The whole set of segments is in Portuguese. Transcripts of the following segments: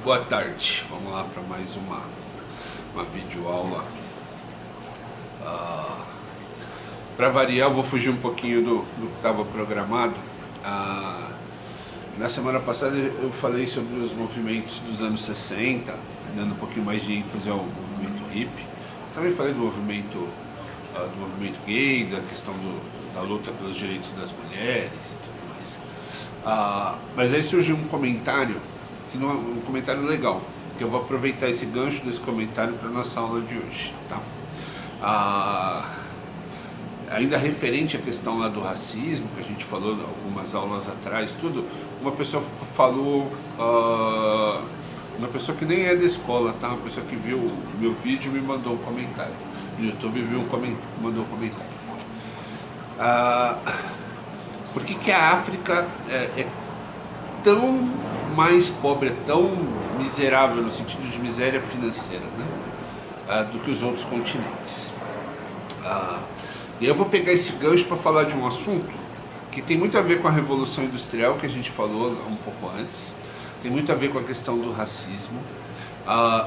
Boa tarde, vamos lá para mais uma videoaula. Para variar, eu vou fugir um pouquinho do que estava programado. Na semana passada eu falei sobre os movimentos dos anos 60, dando um pouquinho mais de ênfase ao movimento hippie. Também falei do movimento gay, da questão da luta pelos direitos das mulheres e tudo mais. Mas aí surgiu um comentário, um comentário legal, que eu vou aproveitar esse gancho desse comentário para a nossa aula de hoje, tá? Ainda referente à questão lá do racismo, que a gente falou algumas aulas atrás, tudo, uma pessoa falou, uma pessoa que nem é da escola, tá? Uma pessoa que viu o meu vídeo e me mandou um comentário. No YouTube mandou um comentário. Por que a África é tão mais pobre, é tão miserável no sentido de miséria financeira, né? Do que os outros continentes? E eu vou pegar esse gancho para falar de um assunto que tem muito a ver com a Revolução Industrial, que a gente falou um pouco antes, tem muito a ver com a questão do racismo,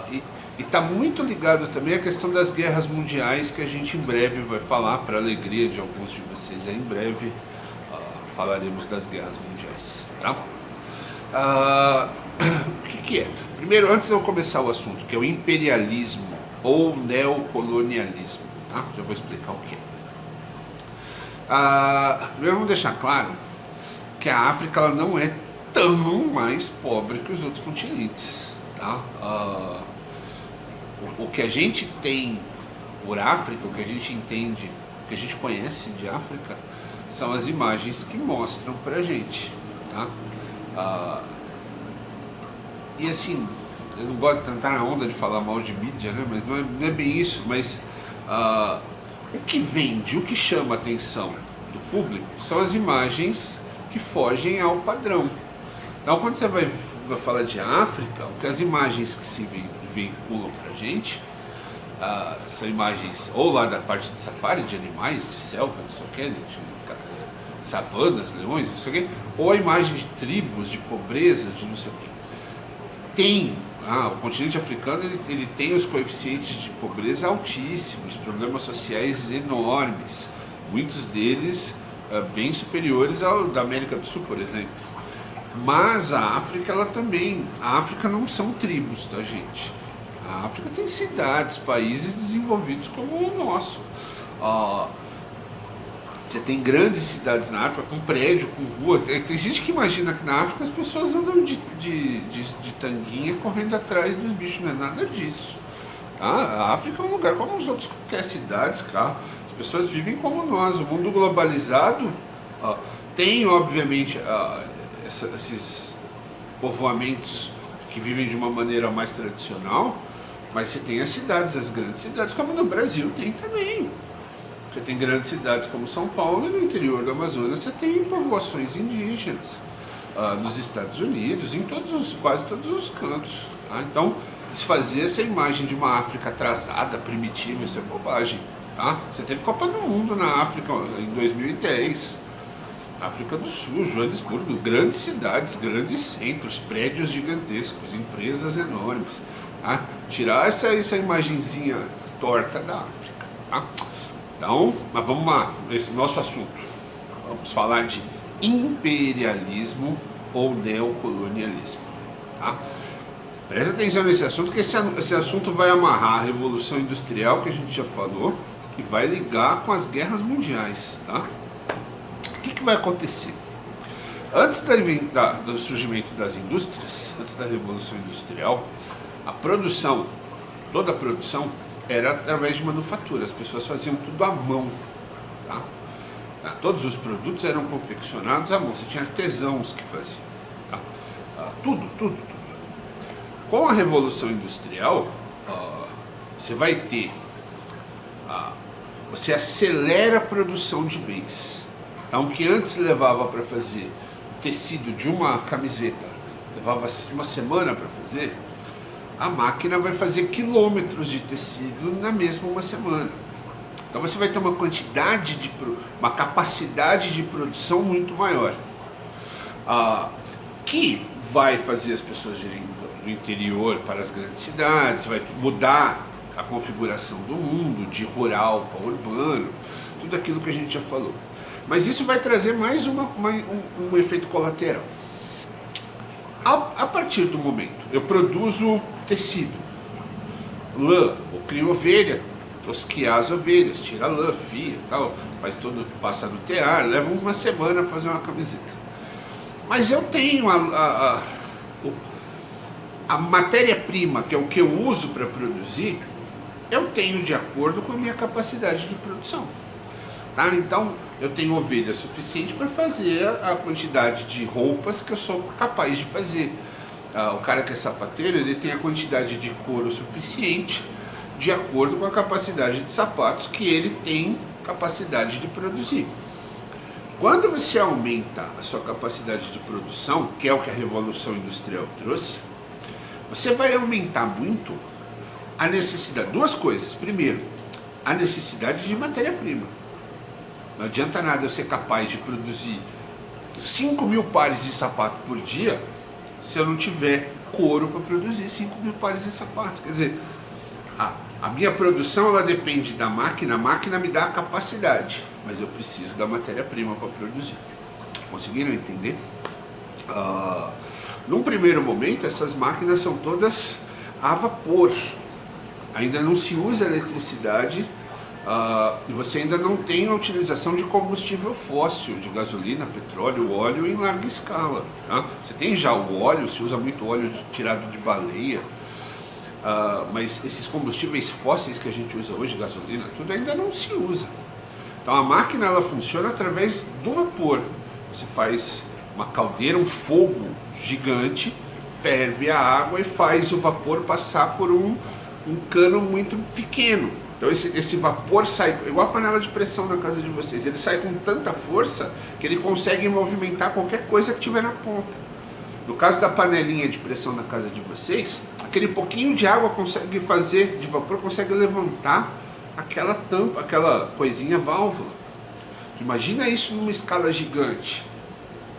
e está muito ligado também à questão das guerras mundiais, que a gente em breve vai falar, para a alegria de alguns de vocês. Em breve falaremos das guerras mundiais, tá? O que é? Primeiro, antes de eu começar o assunto, que é o imperialismo ou neocolonialismo, tá? Já vou explicar o que é. Primeiro vamos deixar claro que a África ela não é tão mais pobre que os outros continentes, tá? O que a gente tem por África, o que a gente entende, o que a gente conhece de África, são as imagens que mostram pra gente, tá? E assim, eu não gosto de tentar na onda de falar mal de mídia, né? Mas não é bem isso, mas o que vende, o que chama a atenção do público são as imagens que fogem ao padrão. Então, quando você vai falar de África, o que as imagens que se vinculam pra gente são imagens ou lá da parte de safari, de animais, de selva, não sei o que, de savanas, leões, não sei o que, ou a imagem de tribos, de pobreza, de não sei o que. O continente africano ele tem os coeficientes de pobreza altíssimos, problemas sociais enormes, muitos deles bem superiores ao da América do Sul, por exemplo. Mas a África, a África não são tribos, tá, gente? A África tem cidades, países desenvolvidos como o nosso. Você tem grandes cidades na África, com prédio, com rua. Tem gente que imagina que na África as pessoas andam de tanguinha correndo atrás dos bichos, não é nada disso. Tá? A África é um lugar como os outros, qualquer cidades, cara. As pessoas vivem como nós. O mundo globalizado tem, obviamente, esses povoamentos que vivem de uma maneira mais tradicional, mas você tem as grandes cidades, como no Brasil tem também. Você tem grandes cidades como São Paulo, e no interior do Amazonas você tem povoações indígenas, nos Estados Unidos, em quase todos os cantos. Tá? Então, se fazer essa imagem de uma África atrasada, primitiva, isso é bobagem. Tá? Você teve Copa do Mundo na África em 2010, África do Sul, Joanesburgo, grandes cidades, grandes centros, prédios gigantescos, empresas enormes. Tá? Tirar essa imagenzinha torta da África. Tá? Então, mas vamos lá, esse é o nosso assunto. Vamos falar de imperialismo ou neocolonialismo. Tá? Presta atenção nesse assunto, que esse assunto vai amarrar a Revolução Industrial, que a gente já falou, e vai ligar com as guerras mundiais. Tá? O que vai acontecer? Antes do surgimento das indústrias, antes da Revolução Industrial, toda a produção era através de manufatura, as pessoas faziam tudo à mão. Tá? Todos os produtos eram confeccionados à mão, você tinha artesãos que faziam. Tá? Tudo. Com a Revolução Industrial, você vai ter, você acelera a produção de bens. Então, o que antes levava para fazer o tecido de uma camiseta, levava uma semana para fazer, a máquina vai fazer quilômetros de tecido na mesma uma semana. Então você vai ter uma uma capacidade de produção muito maior, que vai fazer as pessoas do interior para as grandes cidades, vai mudar a configuração do mundo, de rural para urbano, tudo aquilo que a gente já falou. Mas isso vai trazer mais um efeito colateral. A partir do momento, eu produzo tecido, lã, ou crio ovelha, tosquiar as ovelhas, tira a lã, fia, tal, faz todo, passa no tear, leva uma semana para fazer uma camiseta. Mas eu tenho a matéria-prima, que é o que eu uso para produzir, eu tenho de acordo com a minha capacidade de produção. Tá? Então, eu tenho ovelha suficiente para fazer a quantidade de roupas que eu sou capaz de fazer. O cara que é sapateiro, ele tem a quantidade de couro suficiente de acordo com a capacidade de sapatos que ele tem capacidade de produzir. Quando você aumenta a sua capacidade de produção, que é o que a Revolução Industrial trouxe, você vai aumentar muito a necessidade. Duas coisas. Primeiro, a necessidade de matéria-prima. Não adianta nada eu ser capaz de produzir 5.000 pares de sapato por dia se eu não tiver couro para produzir 5.000 pares de sapato. Quer dizer, a minha produção ela depende da máquina, a máquina me dá a capacidade, mas eu preciso da matéria-prima para produzir. Conseguiram entender? Num primeiro momento, essas máquinas são todas a vapor. Ainda não se usa eletricidade e você ainda não tem a utilização de combustível fóssil, de gasolina, petróleo, óleo em larga escala. Tá? Você tem já o óleo, se usa muito óleo tirado de baleia, mas esses combustíveis fósseis que a gente usa hoje, gasolina, tudo ainda não se usa. Então a máquina ela funciona através do vapor. Você faz uma caldeira, um fogo gigante, ferve a água e faz o vapor passar por um cano muito pequeno. Então esse vapor sai, igual a panela de pressão na casa de vocês, ele sai com tanta força que ele consegue movimentar qualquer coisa que tiver na ponta. No caso da panelinha de pressão na casa de vocês, aquele pouquinho de água consegue fazer, de vapor, consegue levantar aquela tampa, aquela coisinha válvula. Imagina isso numa escala gigante.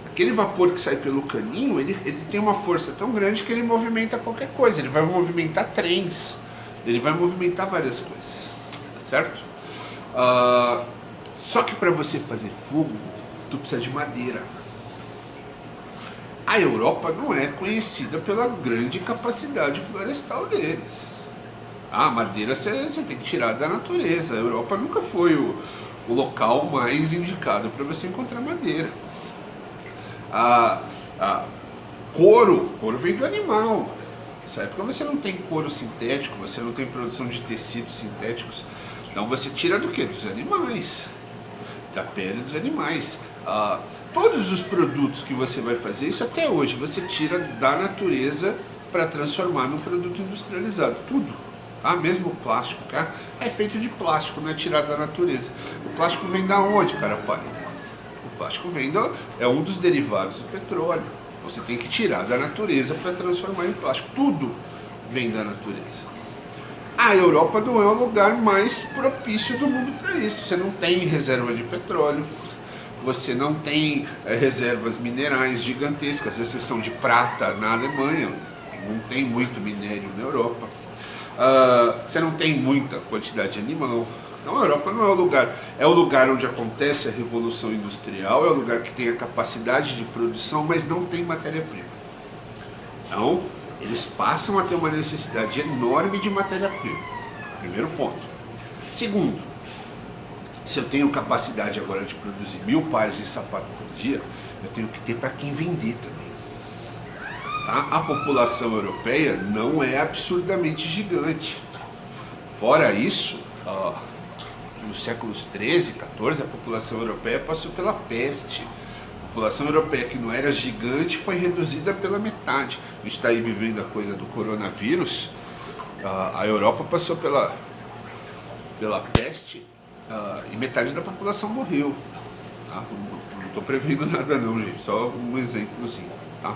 Aquele vapor que sai pelo caninho, ele tem uma força tão grande que ele movimenta qualquer coisa. Ele vai movimentar trens, ele vai movimentar várias coisas, tá certo? Só que para você fazer fogo, tu precisa de madeira. A Europa não é conhecida pela grande capacidade florestal deles. A madeira você tem que tirar da natureza. A Europa nunca foi o local mais indicado para você encontrar madeira. Couro vem do animal. Nessa época você não tem couro sintético, você não tem produção de tecidos sintéticos. Então você tira do que? Dos animais. Da pele dos animais. Todos os produtos que você vai fazer, isso até hoje, você tira da natureza para transformar num produto industrializado. Tudo. Mesmo o plástico, cara, é feito de plástico, não é tirado da natureza. O plástico vem da onde, cara pálida? O plástico vem é um dos derivados do petróleo. Você tem que tirar da natureza para transformar em plástico. Tudo vem da natureza. A Europa não é o lugar mais propício do mundo para isso. Você não tem reserva de petróleo, você não tem reservas minerais gigantescas, exceção de prata na Alemanha, não tem muito minério na Europa. Você não tem muita quantidade de animal. Então a Europa não é o lugar. É o lugar onde acontece a Revolução Industrial, é o lugar que tem a capacidade de produção, mas não tem matéria-prima. Então, eles passam a ter uma necessidade enorme de matéria-prima. Primeiro ponto. Segundo, se eu tenho capacidade agora de produzir 1.000 pares de sapato por dia, eu tenho que ter para quem vender também. Tá? A população europeia não é absurdamente gigante. Fora isso, nos séculos 13, 14, a população europeia passou pela peste. A população europeia que não era gigante foi reduzida pela metade. A gente está aí vivendo a coisa do coronavírus. A Europa passou pela peste e metade da população morreu. Tá? Não estou prevendo nada não, gente, só um exemplozinho. Tá?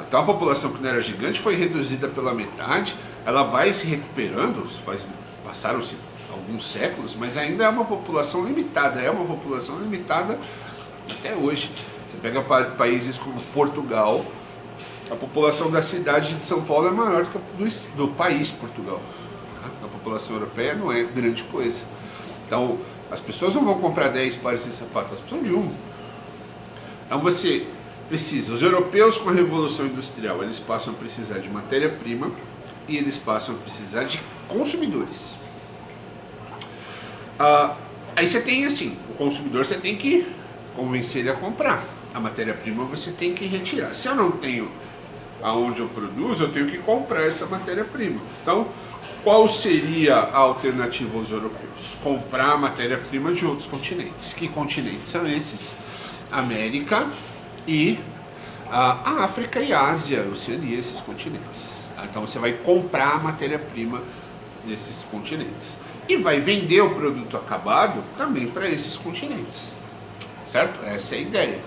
Então a população que não era gigante foi reduzida pela metade, ela vai se recuperando, passaram-se alguns séculos, mas ainda é uma população limitada, até hoje. Você pega países como Portugal, A população da cidade de São Paulo é maior do que a do país Portugal. A população europeia não é grande coisa. Então, as pessoas não vão comprar 10 pares de sapatos, elas precisam de um. Então você precisa, os europeus com a Revolução Industrial, eles passam a precisar de matéria-prima e eles passam a precisar de consumidores. Aí você tem assim, o consumidor você tem que convencer ele a comprar. A matéria-prima você tem que retirar. Se eu não tenho aonde eu produzo, eu tenho que comprar essa matéria-prima. Então, qual seria a alternativa aos europeus? Comprar matéria-prima de outros continentes. Que continentes são esses? América e a África e a Ásia, Oceania, esses continentes. Então você vai comprar a matéria-prima desses continentes. E vai vender o produto acabado também para esses continentes. Certo? Essa é a ideia.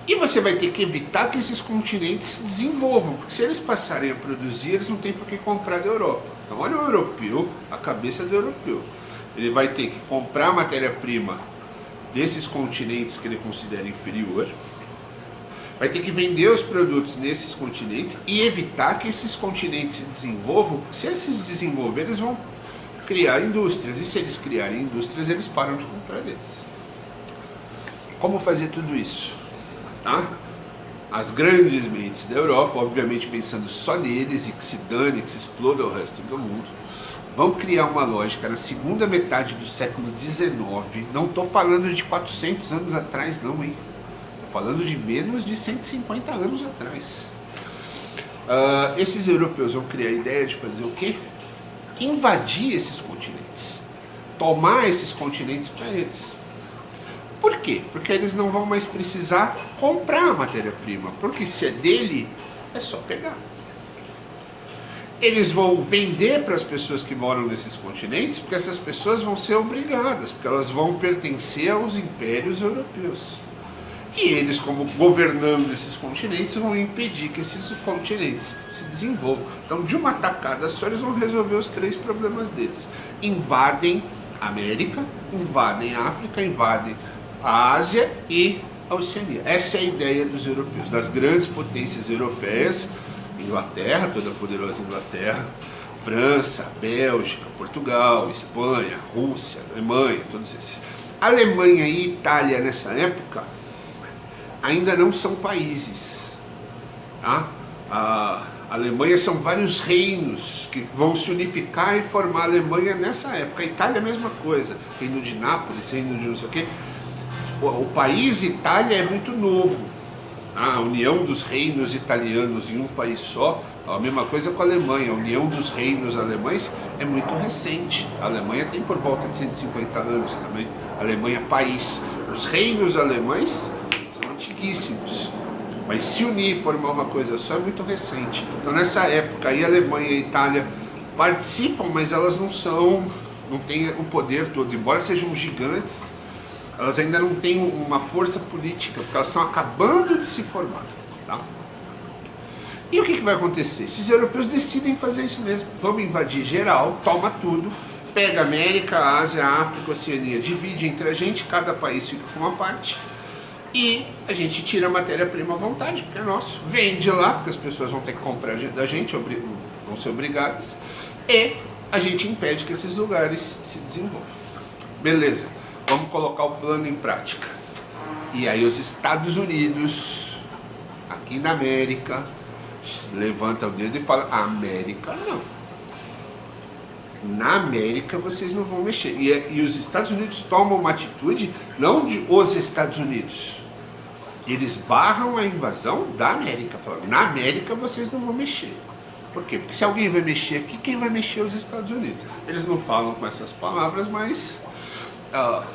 E você vai ter que evitar que esses continentes se desenvolvam, porque se eles passarem a produzir, eles não têm por que comprar da Europa. Então olha o europeu, a cabeça do europeu. Ele vai ter que comprar matéria-prima desses continentes que ele considera inferior, vai ter que vender os produtos nesses continentes e evitar que esses continentes se desenvolvam, porque se eles se desenvolverem, eles vão criar indústrias, e se eles criarem indústrias, eles param de comprar deles. Como fazer tudo isso? Tá? As grandes mentes da Europa, obviamente pensando só neles e que se dane, que se exploda o resto do mundo, vão criar uma lógica na segunda metade do século XIX. Não estou falando de 400 anos atrás não, hein? Estou falando de menos de 150 anos atrás. Esses europeus vão criar a ideia de fazer o quê? Invadir esses continentes. Tomar esses continentes para eles. Por quê? Porque eles não vão mais precisar comprar a matéria-prima, porque se é dele, é só pegar. Eles vão vender para as pessoas que moram nesses continentes, porque essas pessoas vão ser obrigadas, porque elas vão pertencer aos impérios europeus. E eles, como governando esses continentes, vão impedir que esses continentes se desenvolvam. Então, de uma tacada só, eles vão resolver os 3 problemas deles. Invadem a América, invadem a África, invadem a Ásia e a Oceania. Essa é a ideia dos europeus, das grandes potências europeias, Inglaterra, toda a poderosa Inglaterra, França, Bélgica, Portugal, Espanha, Rússia, Alemanha, todos esses. Alemanha e Itália nessa época ainda não são países. Tá? A Alemanha são vários reinos que vão se unificar e formar a Alemanha nessa época. A Itália é a mesma coisa, reino de Nápoles, reino de não sei o quê. O país Itália é muito novo. A união dos reinos italianos em um país só, a mesma coisa com a Alemanha. A união dos reinos alemães é muito recente. A Alemanha tem por volta de 150 anos também. A Alemanha país. Os reinos alemães são antiguíssimos. Mas se unir e formar uma coisa só é muito recente. Então nessa época aí a Alemanha e a Itália participam, mas elas não têm o poder todo. Embora sejam gigantes, elas ainda não têm uma força política, porque elas estão acabando de se formar. Tá? E o que vai acontecer? Esses europeus decidem fazer isso mesmo. Vamos invadir geral, toma tudo, pega a América, a Ásia, a África, a Oceania, divide entre a gente, cada país fica com uma parte, e a gente tira a matéria-prima à vontade, porque é nosso. Vende lá, porque as pessoas vão ter que comprar da gente, vão ser obrigadas, e a gente impede que esses lugares se desenvolvam. Beleza. Vamos colocar o plano em prática. E aí os Estados Unidos, aqui na América, levanta o dedo e fala, América não. Na América vocês não vão mexer. E os Estados Unidos tomam uma atitude, não de os Estados Unidos. Eles barram a invasão da América, falando, na América vocês não vão mexer. Por quê? Porque se alguém vai mexer aqui, quem vai mexer é os Estados Unidos. Eles não falam com essas palavras, mas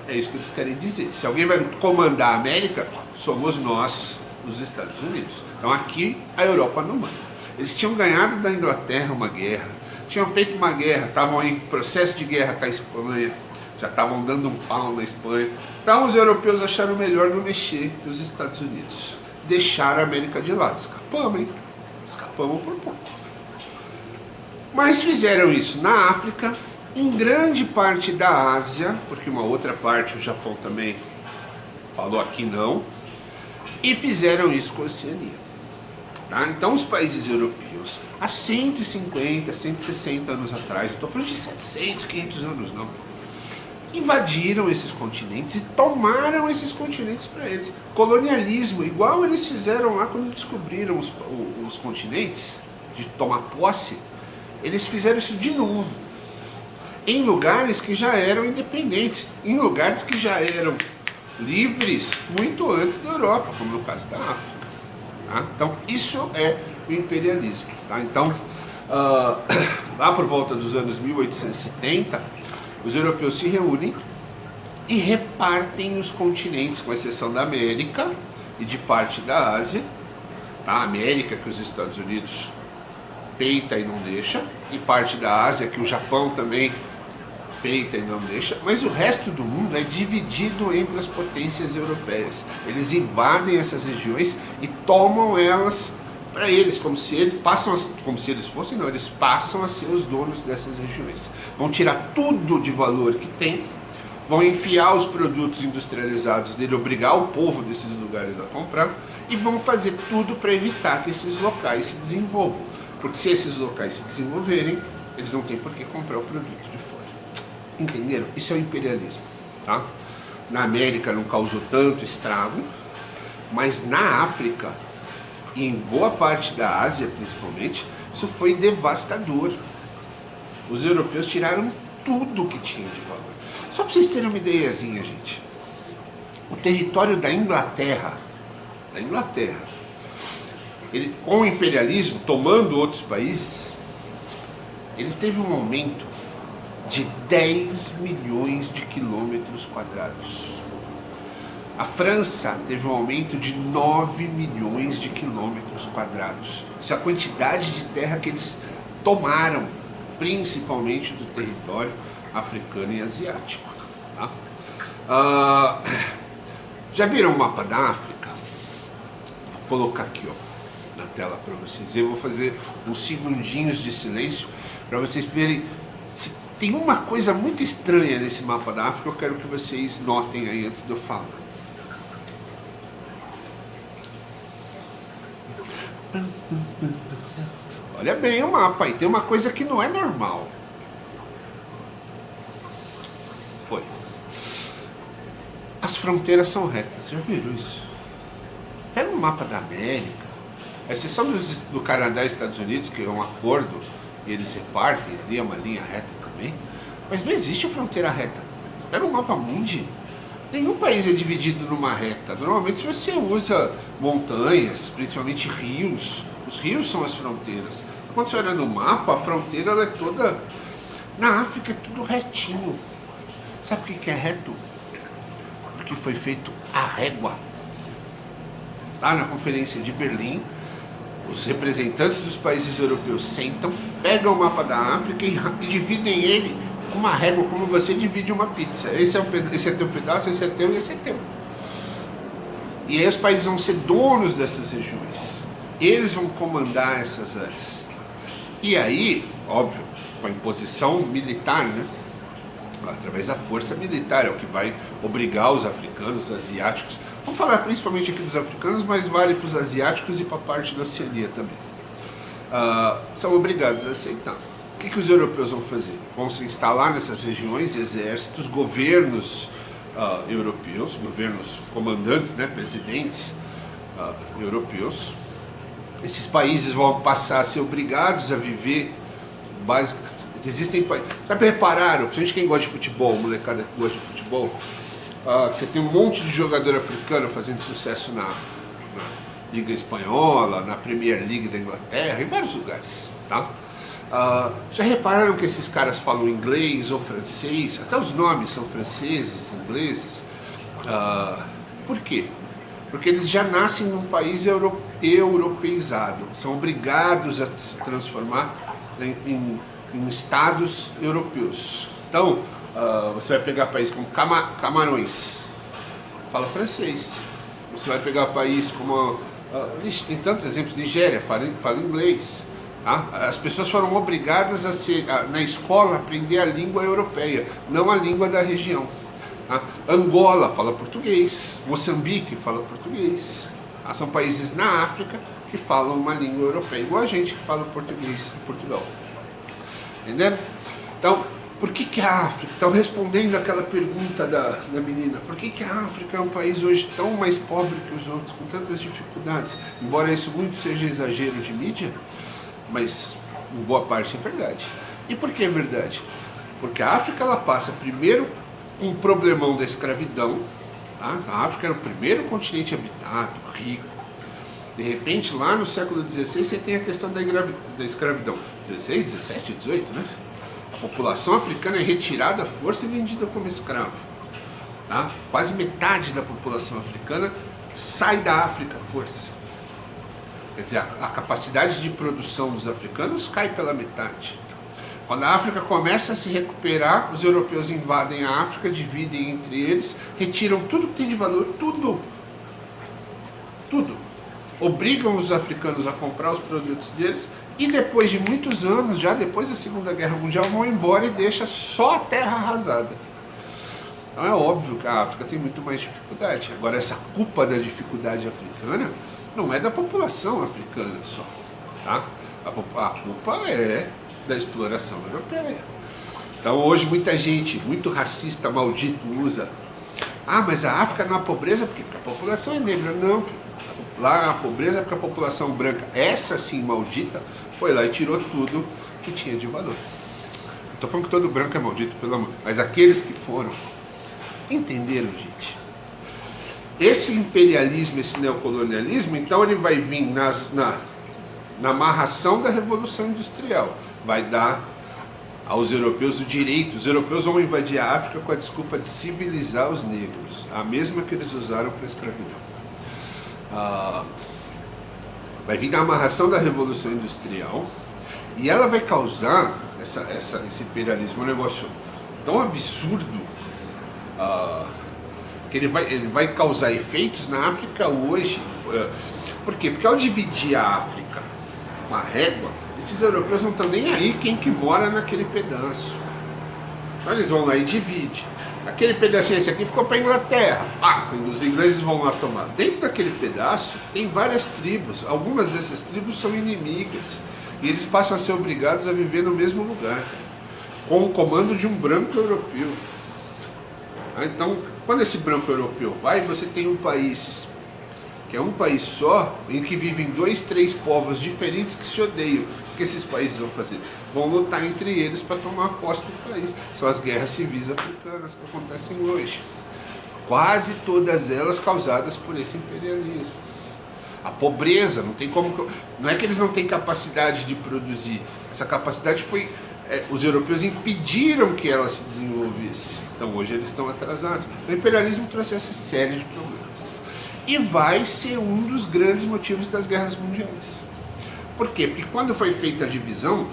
é isso que eles querem dizer. Se alguém vai comandar a América, somos nós, os Estados Unidos. Então aqui a Europa não manda. Eles tinham ganhado da Inglaterra uma guerra, tinham feito uma guerra, estavam em processo de guerra com a Espanha, já estavam dando um pau na Espanha. Então os europeus acharam melhor não mexer nos Estados Unidos. Deixaram a América de lado. Escapamos, hein? Escapamos por pouco. Mas fizeram isso na África, em grande parte da Ásia, porque uma outra parte, o Japão também falou aqui não, e fizeram isso com a Oceania. Tá? Então os países europeus, há 150, 160 anos atrás, não estou falando de 700, 500 anos não, invadiram esses continentes e tomaram esses continentes para eles. Colonialismo, igual eles fizeram lá quando descobriram os continentes, de tomar posse, eles fizeram isso de novo. Em lugares que já eram independentes, em lugares que já eram livres muito antes da Europa, como no caso da África. Tá? Então, isso é o imperialismo. Tá? Então, lá por volta dos anos 1870, os europeus se reúnem e repartem os continentes, com exceção da América e de parte da Ásia. Tá? A América, que os Estados Unidos peita e não deixa, e parte da Ásia, que o Japão também peita e não deixa, mas o resto do mundo é dividido entre as potências europeias. Eles invadem essas regiões e tomam elas para eles, como se eles fossem, não, eles passam a ser os donos dessas regiões. Vão tirar tudo de valor que tem, vão enfiar os produtos industrializados dele, obrigar o povo desses lugares a comprar, e vão fazer tudo para evitar que esses locais se desenvolvam. Porque se esses locais se desenvolverem, eles não têm por que comprar o produto de fora. Entenderam? Isso é o imperialismo. Tá? Na América não causou tanto estrago, mas na África, e em boa parte da Ásia principalmente, isso foi devastador. Os europeus tiraram tudo que tinha de valor. Só para vocês terem uma ideiazinha, gente. O território da Inglaterra, ele, com o imperialismo, tomando outros países, ele teve um aumento de 10 milhões de quilômetros quadrados. A França teve um aumento de 9 milhões de quilômetros quadrados. Essa é a quantidade de terra que eles tomaram, principalmente do território africano e asiático. Tá? Já viram o mapa da África? Vou colocar aqui, ó, na tela para vocês. Eu vou fazer uns segundinhos de silêncio para vocês verem. Tem uma coisa muito estranha nesse mapa da África, eu quero que vocês notem aí antes de eu falar. Olha bem o mapa aí, tem uma coisa que não é normal. Foi. As fronteiras são retas, já viram isso? Pega o mapa da América, a exceção do Canadá e Estados Unidos, que é um acordo, e eles repartem ali, é uma linha reta também, mas não existe fronteira reta. Pega o mapa mundi, nenhum país é dividido numa reta. Normalmente se você usa montanhas, principalmente rios, os rios são as fronteiras. Quando você olha no mapa, a fronteira ela é toda... Na África é tudo retinho. Sabe o que é reto? Porque foi feito a régua. Lá na Conferência de Berlim, os representantes dos países europeus sentam, pegam o mapa da África e dividem ele com uma régua, como você divide uma pizza. Esse é teu pedaço, esse é teu e esse é teu. E aí os países vão ser donos dessas regiões. Eles vão comandar essas áreas. E aí, óbvio, com a imposição militar, né? Através da força militar, é o que vai obrigar os africanos, os asiáticos. Vamos falar principalmente aqui dos africanos, mas vale para os asiáticos e para a parte da Oceania também. São obrigados a aceitar. O que os europeus vão fazer? Vão se instalar nessas regiões exércitos, governos europeus, governos comandantes, né, presidentes europeus. Esses países vão passar a ser obrigados a viver basicamente. Existem países. Sabe, repararam, principalmente quem gosta de futebol, molecada que gosta de futebol, que você tem um monte de jogador africano fazendo sucesso na Liga Espanhola, na Premier League da Inglaterra, em vários lugares, tá? Já repararam que esses caras falam inglês ou francês? Até os nomes são franceses, ingleses. Por quê? Porque eles já nascem num país europeizado, são obrigados a se transformar em estados europeus. Então, você vai pegar país como Camarões, fala francês. Você vai pegar país como... tem tantos exemplos, Nigéria, fala inglês. Tá? As pessoas foram obrigadas na escola, a aprender a língua europeia, não a língua da região. Tá? Angola fala português, Moçambique fala português. Tá? São países na África que falam uma língua europeia, igual a gente que fala português em Portugal. Entendeu? Então, por que a África, então respondendo aquela pergunta da menina, por que a África é um país hoje tão mais pobre que os outros, com tantas dificuldades? Embora isso muito seja exagero de mídia, mas em boa parte é verdade. E por que é verdade? Porque a África ela passa primeiro com um problemão da escravidão, tá? A África era o primeiro continente habitado, rico. De repente, lá no século XVI, você tem a questão da escravidão. 16, 17, 18, né? A população africana é retirada à força e vendida como escravo. Tá? Quase metade da população africana sai da África à força. Quer dizer, a capacidade de produção dos africanos cai pela metade. Quando a África começa a se recuperar, os europeus invadem a África, dividem entre eles, retiram tudo que tem de valor, tudo. Obrigam os africanos a comprar os produtos deles e depois de muitos anos, já depois da Segunda Guerra Mundial, vão embora e deixam só a terra arrasada. Então é óbvio que a África tem muito mais dificuldade. Agora, essa culpa da dificuldade africana não é da população africana só. Tá? A culpa é da exploração europeia. Então hoje muita gente, muito racista, maldito, usa: ah, mas a África não há pobreza porque a população é negra. Não, filho. Lá a pobreza é porque a população branca, essa sim maldita, foi lá e tirou tudo que tinha de valor. Não estou falando que todo branco é maldito, pelo amor, mas aqueles que foram, entenderam, gente? Esse imperialismo, esse neocolonialismo, então ele vai vir na amarração da Revolução Industrial. Vai dar aos europeus o direito. Os europeus vão invadir a África com a desculpa de civilizar os negros, a mesma que eles usaram para a escravidão. Vai vir na amarração da Revolução Industrial e ela vai causar esse imperialismo, um negócio tão absurdo que ele vai causar efeitos na África hoje. Por quê? Porque ao dividir a África com a régua, esses europeus não estão nem aí quem que mora naquele pedaço. Então eles vão lá e dividem. Aquele pedacinho, esse aqui ficou para a Inglaterra. Os ingleses vão lá tomar. Dentro daquele pedaço tem várias tribos. Algumas dessas tribos são inimigas. E eles passam a ser obrigados a viver no mesmo lugar, com o comando de um branco europeu. Então, quando esse branco europeu vai, você tem um país, que é um país só, em que vivem 2, 3 povos diferentes que se odeiam. O que esses países vão fazer? Vão lutar entre eles para tomar posse do país. São as guerras civis africanas que acontecem hoje. Quase todas elas causadas por esse imperialismo. A pobreza, não tem como. Não é que eles não têm capacidade de produzir. Essa capacidade foi. Os europeus impediram que ela se desenvolvesse. Então hoje eles estão atrasados. O imperialismo trouxe essa série de problemas. E vai ser um dos grandes motivos das guerras mundiais. Por quê? Porque quando foi feita a divisão,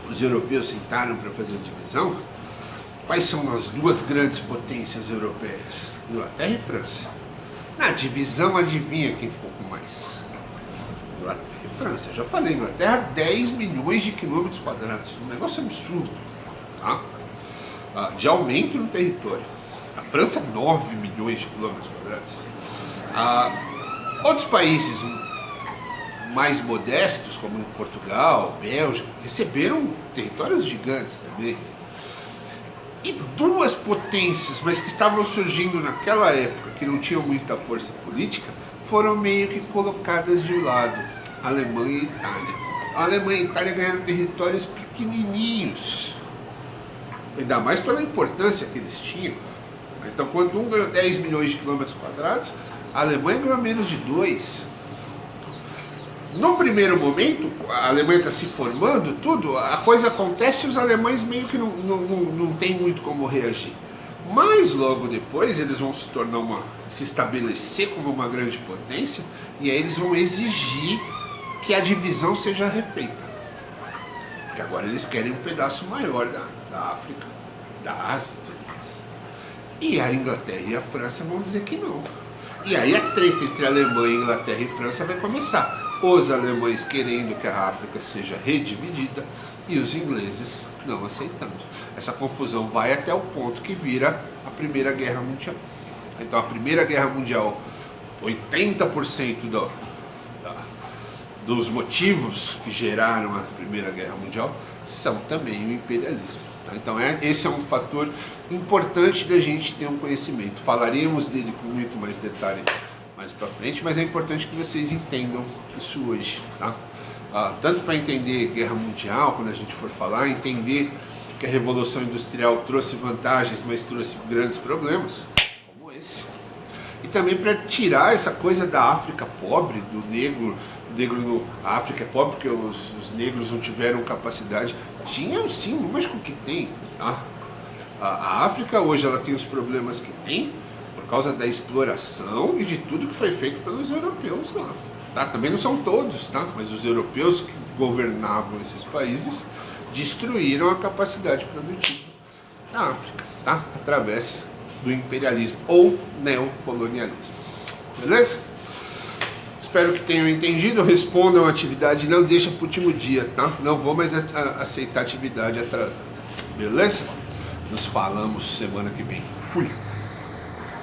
os europeus sentaram para fazer a divisão. Quais são as duas grandes potências europeias? Inglaterra e França. Na divisão, adivinha quem ficou com mais? Inglaterra e França. Já falei, Inglaterra, 10 milhões de quilômetros quadrados. Um negócio absurdo. Tá? De aumento no território. A França, 9 milhões de quilômetros quadrados. Outros países mais modestos, como Portugal, Bélgica, receberam territórios gigantes também. E duas potências, mas que estavam surgindo naquela época, que não tinham muita força política, foram meio que colocadas de lado: Alemanha e Itália. A Alemanha e a Itália ganharam territórios pequenininhos, ainda mais pela importância que eles tinham. Então, quando um ganhou 10 milhões de quilômetros quadrados, a Alemanha ganhou menos de 2. No primeiro momento, a Alemanha está se formando, tudo, a coisa acontece e os alemães meio que não tem muito como reagir. Mas logo depois eles vão se estabelecer como uma grande potência e aí eles vão exigir que a divisão seja refeita. Porque agora eles querem um pedaço maior da África, da Ásia e tudo mais. E a Inglaterra e a França vão dizer que não. E aí a treta entre a Alemanha, Inglaterra e França vai começar. Os alemães querendo que a África seja redividida e os ingleses não aceitando. Essa confusão vai até o ponto que vira a Primeira Guerra Mundial. Então a Primeira Guerra Mundial, 80% dos motivos que geraram a Primeira Guerra Mundial são também o imperialismo. Tá? Então esse é um fator importante da gente ter um conhecimento. Falaremos dele com muito mais detalhe mais para frente, mas é importante que vocês entendam isso hoje. Tá? Tanto para entender Guerra Mundial, quando a gente for falar, entender que a Revolução Industrial trouxe vantagens, mas trouxe grandes problemas, como esse. E também para tirar essa coisa da África pobre, do negro a África é pobre porque os negros não tiveram capacidade. Tinham sim, lógico que tem. Tá? A África hoje ela tem os problemas que tem por causa da exploração e de tudo que foi feito pelos europeus lá. Tá? Também não são todos, tá? Mas os europeus que governavam esses países destruíram a capacidade produtiva da África, tá? Através do imperialismo ou neocolonialismo. Beleza? Espero que tenham entendido, respondam a atividade, não deixa para o último dia, tá? Não vou mais aceitar atividade atrasada. Beleza? Nos falamos semana que vem. Fui!